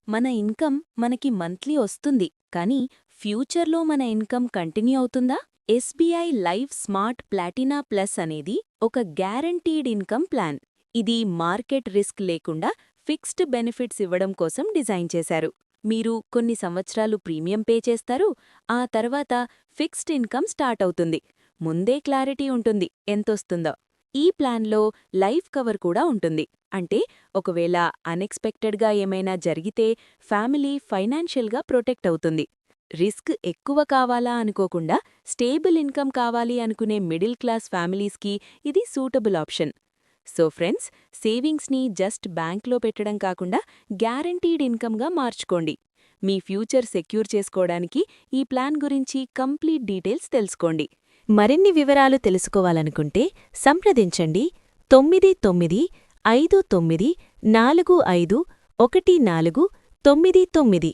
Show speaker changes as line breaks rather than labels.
మన ఇన్కమ్ మనకి మంత్లీ వస్తుంది కానీ ఫ్యూచర్లో మన ఇన్కమ్ కంటిన్యూ అవుతుందా? SBI life smart Platina plus అనేది ఒక గ్యారంటీడ్ ఇన్కమ్ ప్లాన్. ఇది మార్కెట్ రిస్క్ లేకుండా ఫిక్స్డ్ బెనిఫిట్స్ ఇవ్వడం కోసం డిజైన్ చేశారు. మీరు కొన్ని సంవత్సరాలు ప్రీమియం పే చేస్తారు, ఆ తర్వాత ఫిక్స్డ్ ఇన్కమ్ స్టార్ట్ అవుతుంది. ముందే క్లారిటీ ఉంటుంది ఎంతొస్తుందో. ఈ ప్లాన్లో లైఫ్ కవర్ కూడా ఉంటుంది. అంటే ఒకవేళ అన్ఎక్స్పెక్టెడ్గా ఏమైనా జరిగితే ఫ్యామిలీ ఫైనాన్షియల్గా ప్రొటెక్ట్ అవుతుంది. రిస్క్ ఎక్కువ కావాలా అనుకోకుండా స్టేబుల్ ఇన్కమ్ కావాలి అనుకునే మిడిల్ క్లాస్ ఫ్యామిలీస్కి ఇది సూటబుల్ ఆప్షన్. సో ఫ్రెండ్స్, సేవింగ్స్ని జస్ట్ బ్యాంక్లో పెట్టడం కాకుండా గ్యారంటీడ్ ఇన్కమ్గా మార్చుకోండి. మీ ఫ్యూచర్ సెక్యూర్ చేసుకోవడానికి ఈ ప్లాన్ గురించి కంప్లీట్ డీటెయిల్స్ తెలుసుకోండి. మరిన్ని వివరాలు తెలుసుకోవాలనుకుంటే సంప్రదించండి 9959451419.